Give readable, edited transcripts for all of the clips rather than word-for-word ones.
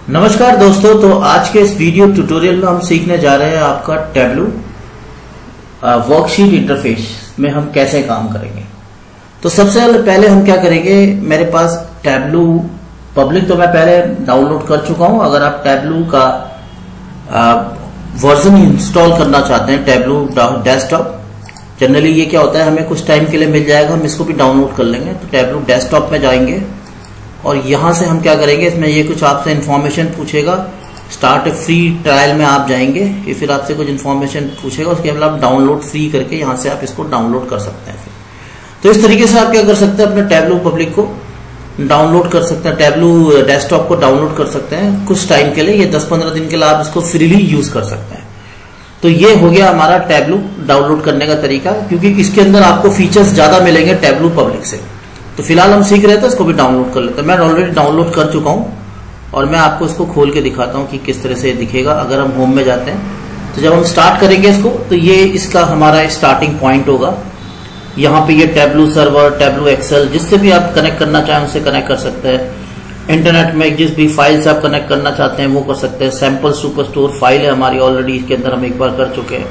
नमस्कार दोस्तों, तो आज के इस वीडियो ट्यूटोरियल में हम सीखने जा रहे हैं आपका टैबलू वर्कशीट इंटरफेस में हम कैसे काम करेंगे। तो सबसे पहले हम क्या करेंगे, मेरे पास टैबलू पब्लिक तो मैं पहले डाउनलोड कर चुका हूं। अगर आप टैबलू का वर्जन इंस्टॉल करना चाहते हैं, टैबलू डेस्कटॉप, जनरली ये क्या होता है, हमें कुछ टाइम के लिए मिल जाएगा, हम इसको भी डाउनलोड कर लेंगे। तो टैबलू डेस्कटॉप में जाएंगे और यहां से हम क्या करेंगे, इसमें ये कुछ आपसे इन्फॉर्मेशन पूछेगा। स्टार्ट फ्री ट्रायल में आप जाएंगे, ये फिर आपसे कुछ इन्फॉर्मेशन पूछेगा, उसके बाद आप डाउनलोड फ्री करके यहां से आप इसको डाउनलोड कर सकते हैं। फिर तो इस तरीके से आप क्या कर सकते हैं, अपने टैबलू पब्लिक को डाउनलोड कर सकते हैं, टैबलू डेस्कटॉप को डाउनलोड कर सकते हैं कुछ टाइम के लिए। ये 10-15 दिन के लिए आप इसको फ्रीली यूज कर सकते हैं। तो ये हो गया हमारा टैबलू डाउनलोड करने का तरीका, क्योंकि इसके अंदर आपको फीचर्स ज्यादा मिलेंगे टैबलू पब्लिक से। तो फिलहाल हम सीख रहे थे, इसको भी डाउनलोड कर लेते हैं। मैं ऑलरेडी डाउनलोड कर चुका हूं और मैं आपको इसको खोल के दिखाता हूं कि किस तरह से दिखेगा। अगर हम होम में जाते हैं तो जब हम स्टार्ट करेंगे इसको, तो ये इसका हमारा स्टार्टिंग पॉइंट होगा। यहाँ पे ये टैबलू सर्वर, टैबलू एक्सेल, जिससे भी आप कनेक्ट करना चाहें उससे कनेक्ट कर सकते हैं। इंटरनेट में जिस भी फाइल से आप कनेक्ट करना चाहते हैं वो कर सकते हैं। सैंपल सुपरस्टोर फाइल है हमारी ऑलरेडी, इसके अंदर हम एक बार कर चुके हैं,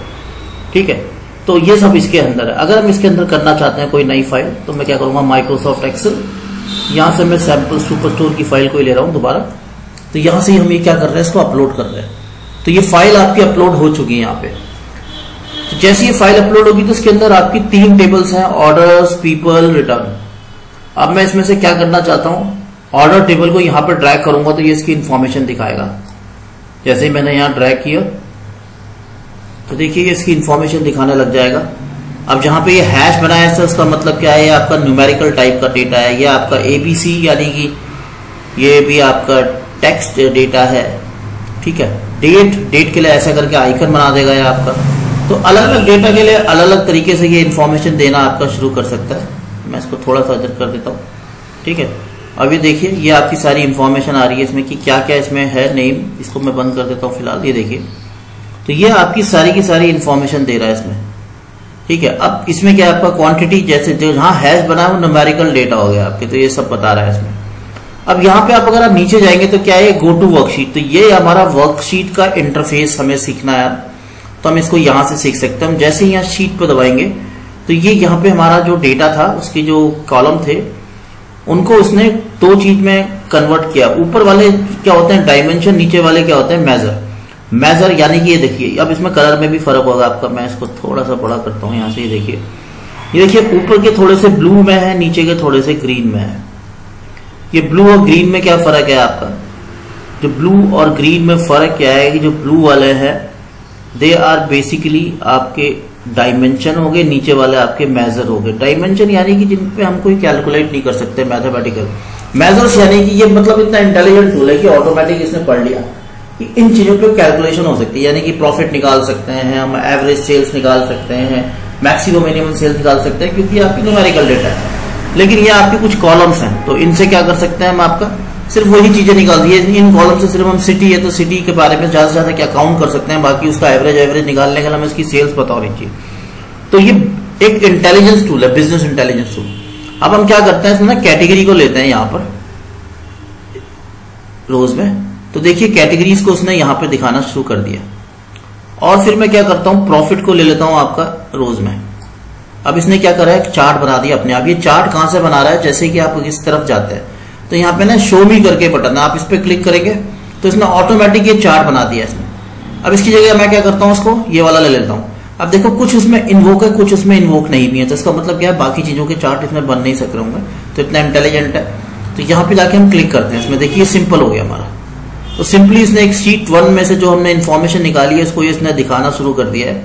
ठीक है। तो ये सब इसके अंदर है। अगर हम इसके अंदर करना चाहते हैं कोई नई फाइल, तो मैं क्या करूंगा, माइक्रोसॉफ्ट एक्सेल, यहां से मैं सैंपल सुपरस्टोर की फाइल को ही ले रहा हूं दोबारा। तो यहां से हम ये क्या कर रहे हैं, इसको अपलोड कर रहे हैं। तो ये फाइल आपकी अपलोड हो चुकी है यहाँ पे। तो जैसे ये फाइल अपलोड होगी तो इसके अंदर आपकी 3 टेबल्स हैं, ऑर्डर्स, पीपल, रिटर्न। अब मैं इसमें से क्या करना चाहता हूं, ऑर्डर टेबल को यहां पर ड्रैग करूंगा तो ये इसकी इंफॉर्मेशन दिखाएगा। जैसे ही मैंने यहां ड्रैग किया तो देखिए इसकी इंफॉर्मेशन दिखाने लग जाएगा। अब जहां पे ये हैश बनाया है उसका मतलब क्या है, ये आपका न्यूमेरिकल टाइप का डेटा है, ये आपका एबीसी यानी कि ये भी आपका टेक्स्ट डेटा है, ठीक है। डेट के लिए ऐसा करके आइकन बना देगा ये आपका। तो अलग अलग डेटा के लिए अलग अलग तरीके से ये इंफॉर्मेशन देना आपका शुरू कर सकता है। मैं इसको थोड़ा सा इधर कर देता हूँ, ठीक है। अब ये देखिए ये आपकी सारी इंफॉर्मेशन आ रही है इसमें कि क्या क्या इसमें है। नेम, इसको मैं बंद कर देता हूँ फिलहाल। ये देखिए, तो ये आपकी सारी की सारी इंफॉर्मेशन दे रहा है इसमें, ठीक है। अब इसमें क्या आपका क्वांटिटी, जैसे जो जहां हैश बना है वो न्यूमेरिकल डेटा हो गया आपके, तो ये सब बता रहा है इसमें। अब यहाँ पे आप अगर आप नीचे जाएंगे तो क्या है, गो टू वर्कशीट। तो ये हमारा वर्कशीट का इंटरफेस हमें सीखना है, तो हम इसको यहां से सीख सकते हैं। हम जैसे ही यहाँ शीट पर दबाएंगे तो ये यहाँ पे हमारा जो डेटा था, उसके जो कॉलम थे, उनको उसने 2 चीज में कन्वर्ट किया। ऊपर वाले क्या होते हैं डायमेंशन, नीचे वाले क्या होते हैं मेजर यानी कि ये देखिए, अब इसमें कलर में भी फर्क होगा आपका। मैं इसको थोड़ा सा बड़ा करता हूं यहां से। ये देखिए ऊपर के थोड़े से ब्लू में है, नीचे के थोड़े से ग्रीन में है। ये ब्लू और ग्रीन में क्या फर्क है आपका, जो ब्लू और ग्रीन में फर्क क्या है कि जो ब्लू वाले हैं दे आर बेसिकली आपके डायमेंशन हो गए, नीचे वाले आपके मेजर हो गए। डायमेंशन यानी कि जिन पे हम कोई कैलकुलेट नहीं कर सकते मैथमेटिकल। मेजर्स यानी कि ये मतलब इतना इंटेलिजेंट टूल है कि ऑटोमेटिक इसने पढ़ लिया कि इन चीजों पे कैलकुलेशन हो सकती है। यानी कि प्रॉफिट निकाल सकते हैं हम, एवरेज सेल्स निकाल सकते हैं, मैक्सिमम मिनिमम सेल्स निकाल सकते हैं, क्योंकि आपकी न्यूमेरिकल डेटा है। लेकिन ये आपके कुछ कॉलम्स हैं, तो इनसे क्या कर सकते हैं हम, आपका सिर्फ वही चीजें निकाल दी। इन कॉलम से सिर्फ हम सिटी है तो सिटी के बारे में ज्यादा से ज्यादा क्या काउंट कर सकते हैं, बाकी उसका एवरेज निकालने के लिए हमें इसकी सेल्स पता होनी चाहिए। तो ये एक इंटेलिजेंस टूल है, बिजनेस इंटेलिजेंस टूल। अब हम क्या करते हैं, इसमें ना कैटेगरी को लेते हैं यहाँ पर रोज में। तो देखिए कैटेगरीज को उसने यहां पे दिखाना शुरू कर दिया। और फिर मैं क्या करता हूं, प्रॉफिट को ले लेता हूं आपका रोज में। अब इसने क्या करा है, चार्ट बना दिया अपने आप। ये चार्ट कहां से बना रहा है, जैसे कि आप इस तरफ जाते हैं तो यहाँ पे ना शो मी करके बटन है, आप इस पे क्लिक करेंगे तो इसने ऑटोमेटिक ये चार्ट बना दिया इसमें। अब इसकी जगह मैं क्या करता हूँ, उसको ये वाला ले लेता हूँ। अब देखो कुछ उसमें इन्वोक है, कुछ उसमें इन्वोक नहीं भी है। तो इसका मतलब क्या है, बाकी चीजों के चार्ट इसमें बन नहीं सक रहे होंगे, तो इतना इंटेलिजेंट है। तो यहाँ पे जाके हम क्लिक करते हैं इसमें, देखिए सिंपल हो गया हमारा। तो सिंपली इसने एक शीट 1 में से जो हमने इन्फॉर्मेशन निकाली है इसको इसने दिखाना शुरू कर दिया है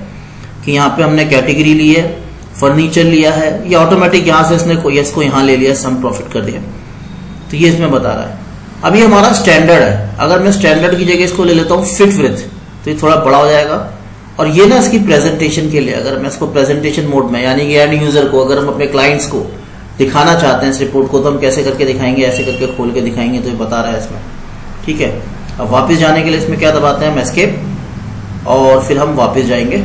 कि यहाँ पे हमने कैटेगरी ली है, फर्नीचर लिया है, ये ऑटोमेटिक यहाँ से इसने इसको यहाँ ले लिया, सम प्रॉफिट कर दिया। तो ये इसमें बता रहा है। अब ये हमारा स्टैंडर्ड है। अगर मैं स्टैंडर्ड की जगह इसको ले लेता हूँ फिट विथ, तो ये थोड़ा बड़ा हो जाएगा। और ये ना इसकी प्रेजेंटेशन के लिए, अगर मैं इसको प्रेजेंटेशन मोड में यानी कि एंड यूजर को, अगर हम अपने क्लाइंट्स को दिखाना चाहते हैं इस रिपोर्ट को, तो हम कैसे करके दिखाएंगे, ऐसे करके खोल के दिखाएंगे। तो ये बता रहा है इसमें, ठीक है। अब वापस जाने के लिए इसमें क्या दबाते हैं हम, एस्केप, और फिर हम वापस जाएंगे।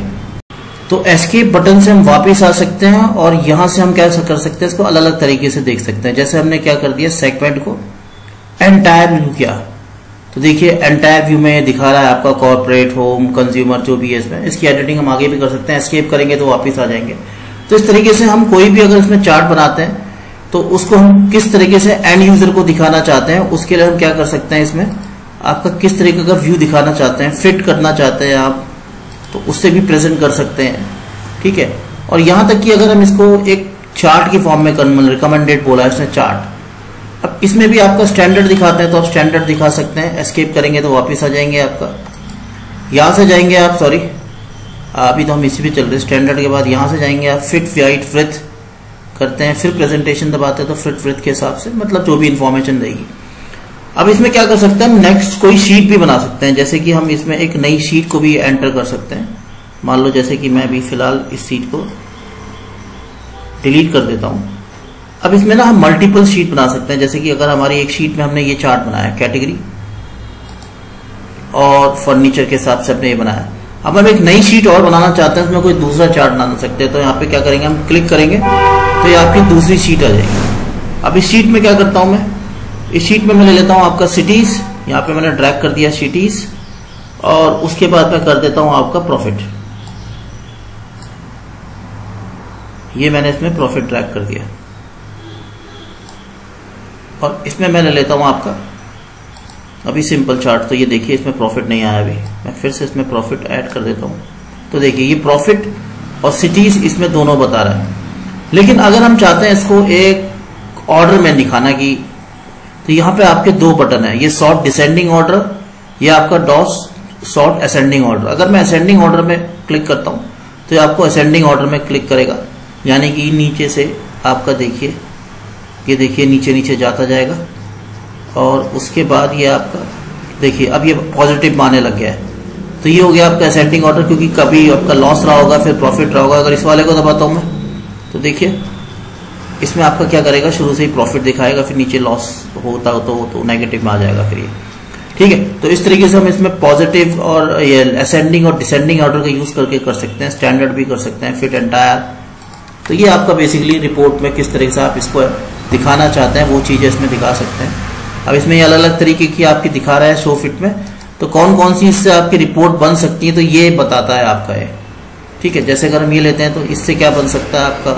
तो एस्केप बटन से हम वापस आ सकते हैं और यहां से हम क्या कर सकते हैं, इसको अलग अलग तरीके से देख सकते हैं। जैसे हमने क्या कर दिया, सेगमेंट को एंटायर व्यू किया, तो देखिए एंटायर व्यू में दिखा रहा है आपका कॉर्पोरेट, होम, कंज्यूमर जो भी है इसमें। इसकी एडिटिंग हम आगे भी कर सकते हैं, एस्केप करेंगे तो वापस आ जाएंगे। तो इस तरीके से हम कोई भी अगर इसमें चार्ट बनाते हैं तो उसको हम किस तरीके से एंड यूजर को दिखाना चाहते हैं, उसके लिए हम क्या कर सकते हैं, इसमें आपका किस तरीके का व्यू दिखाना चाहते हैं, फिट करना चाहते हैं आप, तो उससे भी प्रेजेंट कर सकते हैं। ठीक है, और यहां तक कि अगर हम इसको एक चार्ट की फॉर्म में रिकमेंडेड बोला है इसने चार्ट, अब इसमें भी आपका स्टैंडर्ड दिखाते हैं तो आप स्टैंडर्ड दिखा सकते हैं। एस्केप करेंगे तो वापस आ जाएंगे आपका, यहां से जाएंगे आप, सॉरी अभी तो हम इसी पे चल रहे, स्टैंडर्ड के बाद यहां से जाएंगे आप, फिट वाइट विड्थ करते हैं, फिर प्रेजेंटेशन दबाते हैं तो फिट विड्थ के हिसाब से मतलब जो भी इंफॉर्मेशन रहेगी। अब इसमें क्या कर सकते हैं, हम नेक्स्ट कोई शीट भी बना सकते हैं, जैसे कि हम इसमें एक नई शीट को भी एंटर कर सकते हैं। मान लो जैसे कि मैं अभी फिलहाल इस शीट को डिलीट कर देता हूं। अब इसमें ना हम मल्टीपल शीट बना सकते हैं, जैसे कि अगर हमारी एक शीट में हमने ये चार्ट बनाया कैटेगरी और फर्नीचर के हिसाब से हमने ये बनाया, अब हम एक नई शीट और बनाना चाहते हैं, उसमें कोई दूसरा चार्ट बना सकते हैं। तो यहाँ पे क्या करेंगे, हम क्लिक करेंगे तो ये आपकी दूसरी शीट आ जाएगी। अब इस शीट में क्या करता हूं मैं, इस शीट में मैं ले लेता हूं आपका सिटीज, यहाँ पे मैंने ड्रैग कर दिया सिटीज, और उसके बाद मैं कर देता हूं आपका प्रॉफिट, ये मैंने इसमें प्रॉफिट ड्रैग कर दिया, और इसमें मैं ले लेता हूं आपका अभी सिंपल चार्ट। तो ये देखिए इसमें प्रॉफिट नहीं आया, अभी मैं फिर से इसमें प्रॉफिट ऐड कर देता हूं। तो देखिए ये प्रॉफिट और सिटीज इसमें दोनों बता रहा है। लेकिन अगर हम चाहते हैं इसको एक ऑर्डर में दिखाना की, तो यहाँ पे आपके दो बटन है, ये सॉर्ट डिसेंडिंग ऑर्डर, ये आपका डॉस सॉर्ट असेंडिंग ऑर्डर। अगर मैं असेंडिंग ऑर्डर में क्लिक करता हूं तो ये आपको असेंडिंग ऑर्डर में क्लिक करेगा, यानी कि नीचे से आपका देखिए, ये देखिए नीचे नीचे जाता जाएगा, और उसके बाद ये आपका देखिए अब ये पॉजिटिव माने लग गया है। तो ये हो गया आपका असेंडिंग ऑर्डर, क्योंकि कभी आपका लॉस रहा होगा फिर प्रॉफिट रहा होगा। अगर इस वाले को दबाता हूं मैं तो देखिए इसमें आपका क्या करेगा, शुरू से ही प्रॉफिट दिखाएगा, फिर नीचे लॉस होता हो तो नेगेटिव में आ जाएगा फिर ये। ठीक है, तो इस तरीके से हम इसमें पॉजिटिव और ये असेंडिंग और डिसेंडिंग ऑर्डर का यूज करके कर सकते हैं, स्टैंडर्ड भी कर सकते हैं, फिट एंटायर। तो ये आपका बेसिकली रिपोर्ट में किस तरह से आप इसको दिखाना चाहते हैं वो चीजें इसमें दिखा सकते हैं। अब इसमें ये अलग अलग तरीके की आपकी दिखा रहा है शो फिट में, तो कौन कौन सी इससे आपकी रिपोर्ट बन सकती है तो ये बताता है आपका ये। ठीक है, जैसे अगर हम ये लेते हैं तो इससे क्या बन सकता है आपका,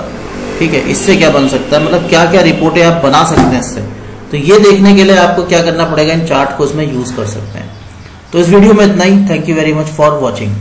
ठीक है, इससे क्या बन सकता है, मतलब क्या क्या रिपोर्टें आप बना सकते हैं इससे। तो ये देखने के लिए आपको क्या करना पड़ेगा, इन चार्ट को इसमें यूज कर सकते हैं। तो इस वीडियो में इतना ही। Thank you very much for watching.